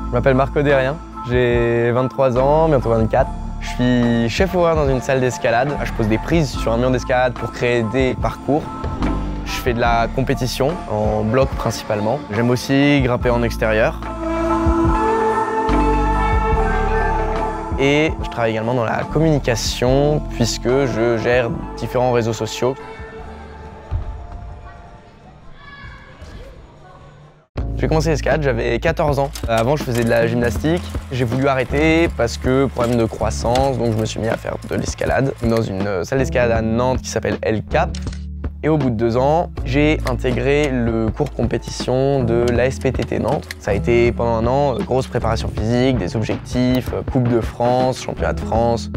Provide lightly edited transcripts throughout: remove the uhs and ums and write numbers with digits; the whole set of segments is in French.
Je m'appelle Marco Derrien, j'ai 23 ans, bientôt 24. Je suis chef horaire dans une salle d'escalade. Je pose des prises sur un mur d'escalade pour créer des parcours. Je fais de la compétition, en bloc principalement. J'aime aussi grimper en extérieur. Et je travaille également dans la communication puisque je gère différents réseaux sociaux. J'ai commencé l'escalade, j'avais 14 ans. Avant, je faisais de la gymnastique. J'ai voulu arrêter parce que problème de croissance, donc je me suis mis à faire de l'escalade dans une salle d'escalade à Nantes qui s'appelle El Cap. Et au bout de 2 ans, j'ai intégré le cours compétition de l'ASPTT Nantes. Ça a été pendant un an, grosse préparation physique, des objectifs, Coupe de France, Championnat de France.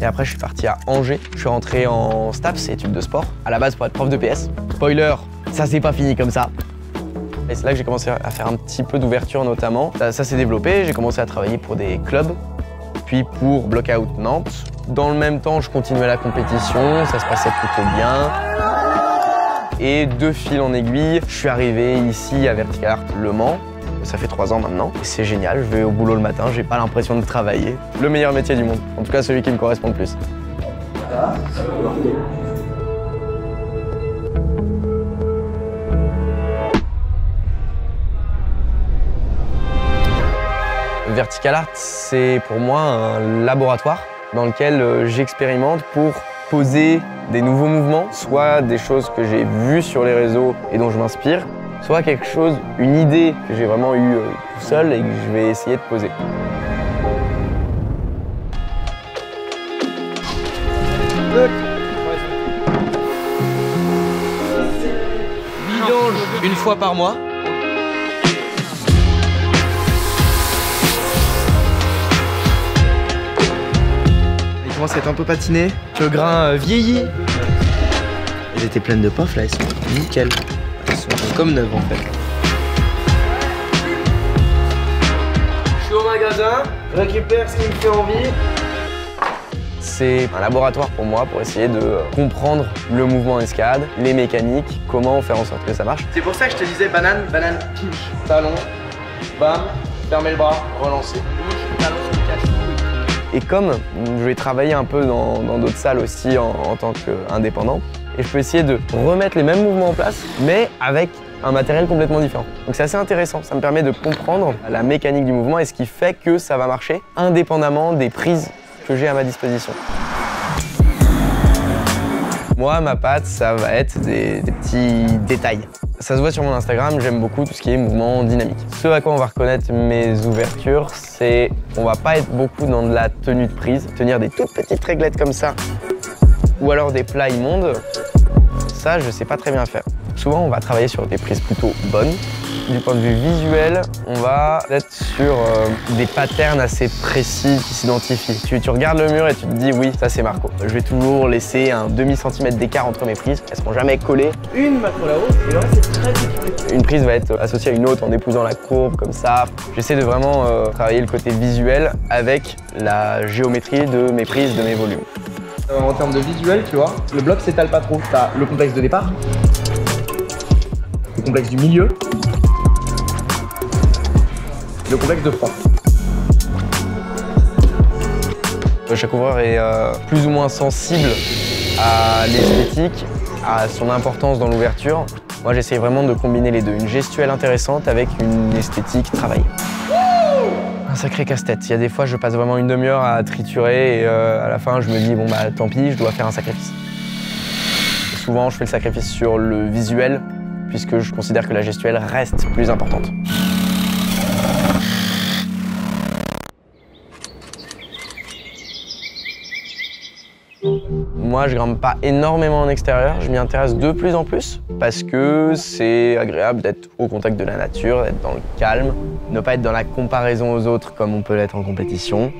Et après, je suis parti à Angers. Je suis rentré en STAPS, études de sport, à la base pour être prof de PS. Spoiler, ça s'est pas fini comme ça. Et c'est là que j'ai commencé à faire un petit peu d'ouverture notamment. Ça s'est développé, j'ai commencé à travailler pour des clubs, puis pour Blockout Nantes. Dans le même temps, je continuais la compétition, ça se passait plutôt bien. Et de fil en aiguille, je suis arrivé ici à Vertical Art Le Mans. Ça fait 3 ans maintenant. C'est génial, je vais au boulot le matin, j'ai pas l'impression de travailler. Le meilleur métier du monde, en tout cas celui qui me correspond le plus. Vertical Art, c'est pour moi un laboratoire dans lequel j'expérimente pour poser des nouveaux mouvements, soit des choses que j'ai vues sur les réseaux et dont je m'inspire, soit quelque chose, une idée que j'ai vraiment eue tout seul et que je vais essayer de poser. Vidange une fois par mois. C'est un peu patiné, le grain vieillit. Elles étaient pleines de pof là, elles sont nickel. Elles sont comme neuves en fait. Je suis au magasin, je récupère ce qui me fait envie. C'est un laboratoire pour moi pour essayer de comprendre le mouvement escalade, les mécaniques, comment faire en sorte que ça marche. C'est pour ça que je te disais banane, banane, pinch. Talon, bam, fermer le bras, relancer. Talon sur le cache. Et comme je vais travailler un peu dans d'autres salles aussi en tant qu'indépendant, et je peux essayer de remettre les mêmes mouvements en place, mais avec un matériel complètement différent. Donc c'est assez intéressant, ça me permet de comprendre la mécanique du mouvement et ce qui fait que ça va marcher indépendamment des prises que j'ai à ma disposition. Moi, ma patte, ça va être des petits détails. Ça se voit sur mon Instagram, j'aime beaucoup tout ce qui est mouvement dynamique. Ce à quoi on va reconnaître mes ouvertures, c'est on va pas être beaucoup dans de la tenue de prise, tenir des toutes petites réglettes comme ça, ou alors des plats immondes, ça je sais pas très bien faire. Souvent on va travailler sur des prises plutôt bonnes. Du point de vue visuel, on va être sur des patterns assez précis qui s'identifient. Tu regardes le mur et tu te dis oui, ça c'est Marco. Je vais toujours laisser un demi-centimètre d'écart entre mes prises, elles seront jamais collées. Une macro là-haut et le reste c'est très équilibré. Une prise va être associée à une autre en épousant la courbe comme ça. J'essaie de vraiment travailler le côté visuel avec la géométrie de mes prises, de mes volumes. En termes de visuel, tu vois, le bloc s'étale pas trop. T'as le complexe de départ, le complexe du milieu, le complexe de fond. Chaque ouvreur est plus ou moins sensible à l'esthétique, à son importance dans l'ouverture. Moi, j'essaie vraiment de combiner les deux. Une gestuelle intéressante avec une esthétique travaillée. Un sacré casse-tête. Il y a des fois, je passe vraiment une demi-heure à triturer et à la fin, je me dis, bon bah tant pis, je dois faire un sacrifice. Et souvent, je fais le sacrifice sur le visuel, puisque je considère que la gestuelle reste plus importante. Moi, je grimpe pas énormément en extérieur, je m'y intéresse de plus en plus parce que c'est agréable d'être au contact de la nature, d'être dans le calme, ne pas être dans la comparaison aux autres comme on peut l'être en compétition.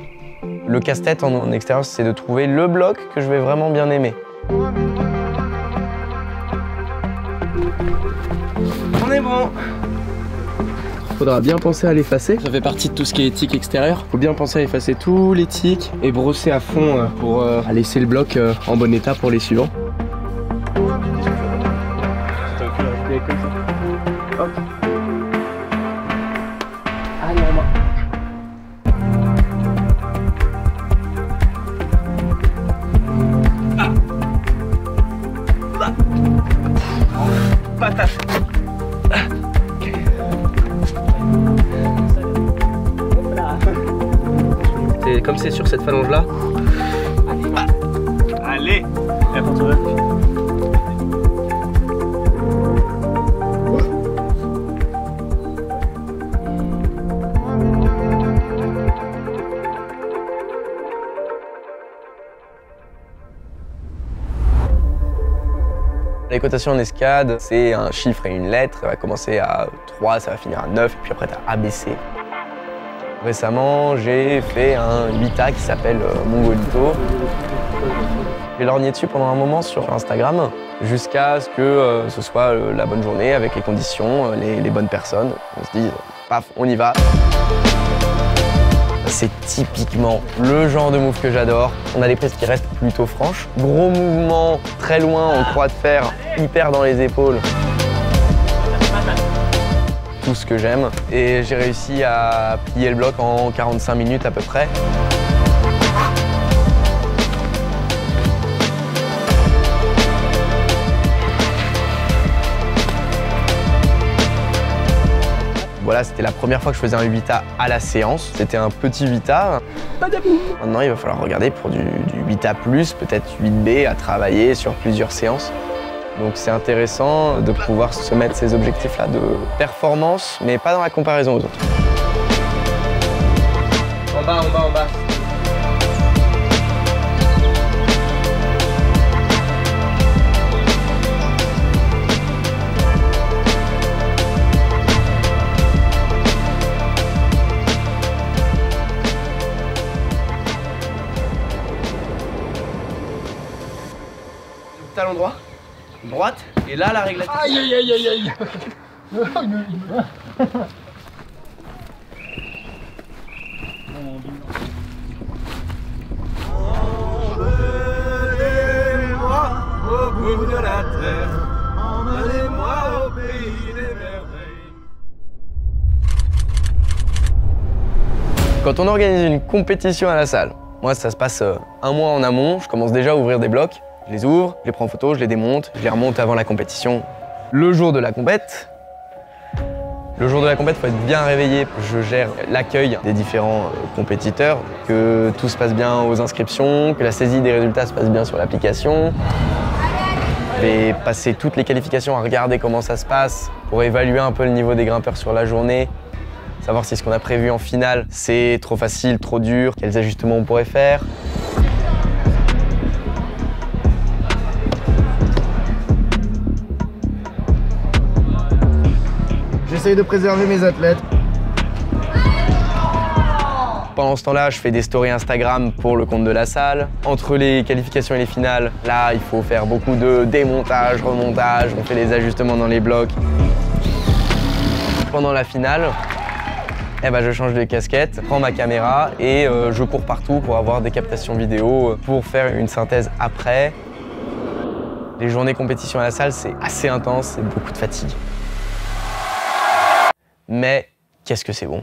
Le casse-tête en extérieur, c'est de trouver le bloc que je vais vraiment bien aimer. On est bon. Faudra bien penser à l'effacer. Ça fait partie de tout ce qui est tic extérieur. Faut bien penser à effacer tous les tics et brosser à fond pour laisser le bloc en bon état pour les suivants. Hop. Ah non, comme c'est sur cette phalange là. Allez, Les cotations en escade, c'est un chiffre et une lettre. Ça va commencer à 3, ça va finir à 9, et puis après, tu as ABC. Récemment, j'ai fait un 8A qui s'appelle Mongolito. J'ai lorgné dessus pendant un moment sur Instagram, jusqu'à ce que ce soit la bonne journée, avec les conditions, les bonnes personnes. On se dit, paf, on y va. C'est typiquement le genre de move que j'adore. On a des prises qui restent plutôt franches. Gros mouvement, très loin, en croix de fer, hyper dans les épaules. Tout ce que j'aime. Et j'ai réussi à plier le bloc en 45 minutes à peu près. Voilà, c'était la première fois que je faisais un 8A à la séance. C'était un petit 8A. Maintenant, il va falloir regarder pour du 8A+, peut-être 8B à travailler sur plusieurs séances. Donc c'est intéressant de pouvoir se mettre ces objectifs-là de performance, mais pas dans la comparaison aux autres. En bas, en bas, en bas. Talon droit, droite, et là la réglette. aïe aïe aïe aïe aïe. Emmenez-moi au bout de la terre, emmenez-moi au pays des merveilles. Quand on organise une compétition à la salle, moi ça se passe un mois en amont, je commence déjà à ouvrir des blocs. Je les ouvre, je les prends en photo, je les démonte, je les remonte avant la compétition. Le jour de la compète, il faut être bien réveillé. Je gère l'accueil des différents compétiteurs, que tout se passe bien aux inscriptions, que la saisie des résultats se passe bien sur l'application. Je vais passer toutes les qualifications à regarder comment ça se passe pour évaluer un peu le niveau des grimpeurs sur la journée, savoir si ce qu'on a prévu en finale, c'est trop facile, trop dur, quels ajustements on pourrait faire. J'essaye de préserver mes athlètes. Pendant ce temps-là, je fais des stories Instagram pour le compte de la salle. Entre les qualifications et les finales, là, il faut faire beaucoup de démontage, remontage, on fait les ajustements dans les blocs. Pendant la finale, je change de casquette, prends ma caméra et je cours partout pour avoir des captations vidéo, pour faire une synthèse après. Les journées compétition à la salle, c'est assez intense, c'est beaucoup de fatigue. Mais qu'est-ce que c'est bon.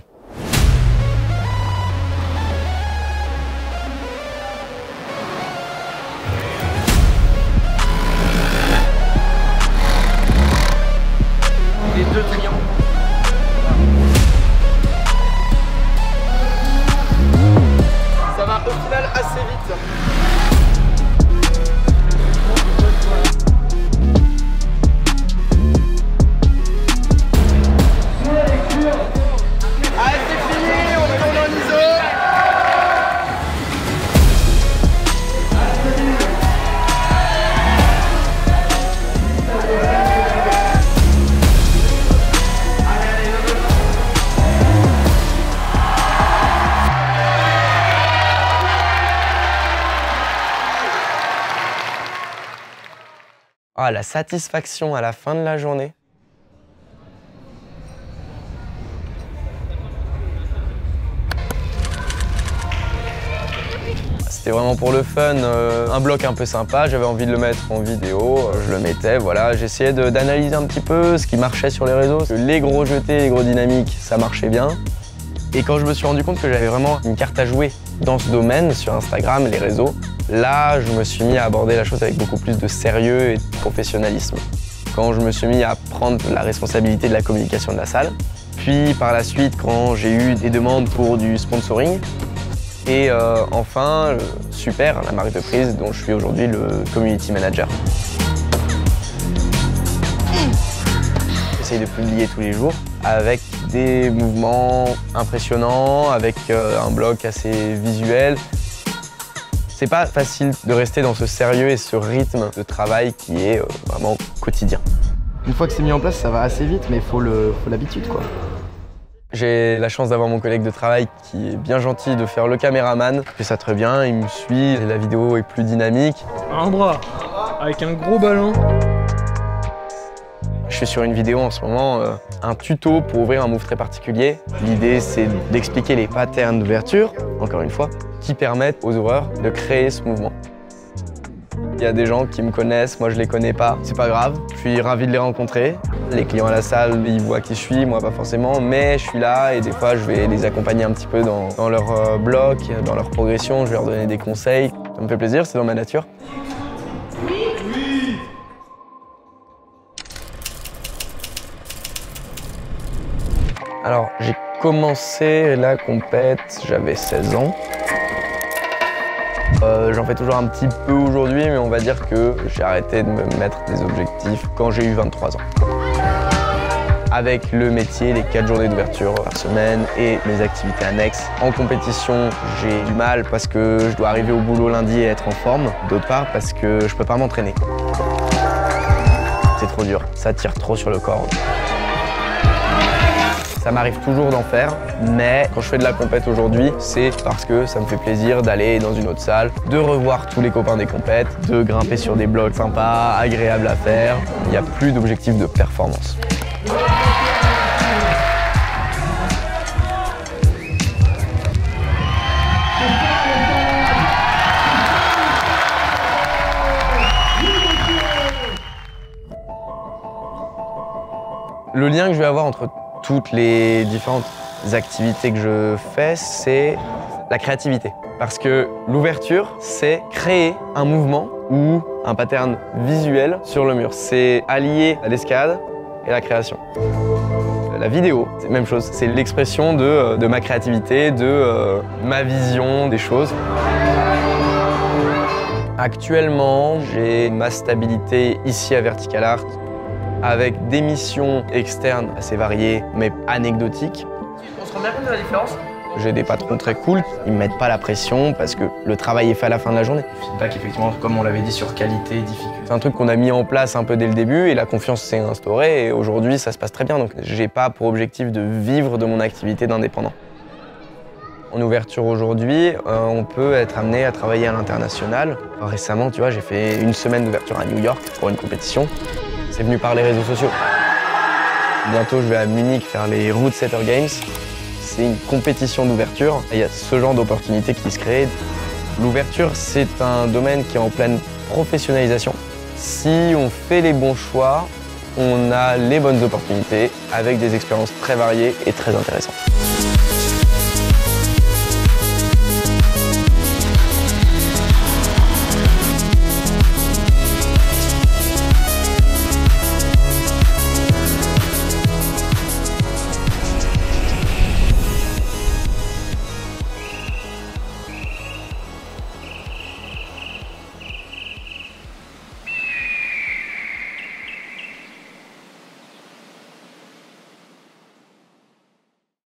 Les deux triangles. Ça va au final assez vite. Ah, la satisfaction à la fin de la journée. C'était vraiment pour le fun, un bloc un peu sympa, j'avais envie de le mettre en vidéo, je le mettais, voilà. J'essayais d'analyser un petit peu ce qui marchait sur les réseaux. Les gros jetés, les gros dynamiques, ça marchait bien. Et quand je me suis rendu compte que j'avais vraiment une carte à jouer dans ce domaine, sur Instagram, les réseaux, là, je me suis mis à aborder la chose avec beaucoup plus de sérieux et de professionnalisme. Quand je me suis mis à prendre la responsabilité de la communication de la salle, puis par la suite, quand j'ai eu des demandes pour du sponsoring, Et enfin, Super, la marque de prise dont je suis aujourd'hui le community manager. J'essaye de publier tous les jours avec des mouvements impressionnants, avec un blog assez visuel. C'est pas facile de rester dans ce sérieux et ce rythme de travail qui est vraiment quotidien. Une fois que c'est mis en place, ça va assez vite, mais il faut l'habitude, quoi. J'ai la chance d'avoir mon collègue de travail qui est bien gentil de faire le caméraman. Il fait ça très bien, il me suit, la vidéo est plus dynamique. Un bras, avec un gros ballon. Je suis sur une vidéo en ce moment, un tuto pour ouvrir un move très particulier. L'idée, c'est d'expliquer les patterns d'ouverture, encore une fois, qui permettent aux ouvreurs de créer ce mouvement. Il y a des gens qui me connaissent, moi je les connais pas, c'est pas grave, je suis ravi de les rencontrer. Les clients à la salle, ils voient qui je suis, moi pas forcément, mais je suis là et des fois je vais les accompagner un petit peu dans leur bloc, dans leur progression, je vais leur donner des conseils. Ça me fait plaisir, c'est dans ma nature. Alors, j'ai commencé la compète, j'avais 16 ans. J'en fais toujours un petit peu aujourd'hui, mais on va dire que j'ai arrêté de me mettre des objectifs quand j'ai eu 23 ans. Avec le métier, les 4 journées d'ouverture par semaine et mes activités annexes. En compétition, j'ai du mal parce que je dois arriver au boulot lundi et être en forme. D'autre part, parce que je peux pas m'entraîner. C'est trop dur, ça tire trop sur le corps. Ça m'arrive toujours d'en faire, mais quand je fais de la compète aujourd'hui, c'est parce que ça me fait plaisir d'aller dans une autre salle, de revoir tous les copains des compètes, de grimper sur des blocs sympas, agréables à faire. Il n'y a plus d'objectif de performance. Le lien que je vais avoir entre toutes les différentes activités que je fais, c'est la créativité. Parce que l'ouverture, c'est créer un mouvement ou un pattern visuel sur le mur. C'est allier l'escalade et la création. La vidéo, c'est la même chose. C'est l'expression de ma créativité, de ma vision des choses. Actuellement, j'ai ma stabilité ici à Vertical Art, avec des missions externes assez variées, mais anecdotiques. On se rend bien compte de la différence? J'ai des patrons très cool, ils me mettent pas la pression parce que le travail est fait à la fin de la journée. Feedback, effectivement, comme on l'avait dit, sur qualité, difficulté. C'est un truc qu'on a mis en place un peu dès le début et la confiance s'est instaurée et aujourd'hui ça se passe très bien. Donc j'ai pas pour objectif de vivre de mon activité d'indépendant. En ouverture aujourd'hui, on peut être amené à travailler à l'international. Récemment, tu vois, j'ai fait une semaine d'ouverture à New York pour une compétition. C'est venu par les réseaux sociaux. Bientôt, je vais à Munich faire les Route Setter Games. C'est une compétition d'ouverture. Il y a ce genre d'opportunités qui se créent. L'ouverture, c'est un domaine qui est en pleine professionnalisation. Si on fait les bons choix, on a les bonnes opportunités avec des expériences très variées et très intéressantes.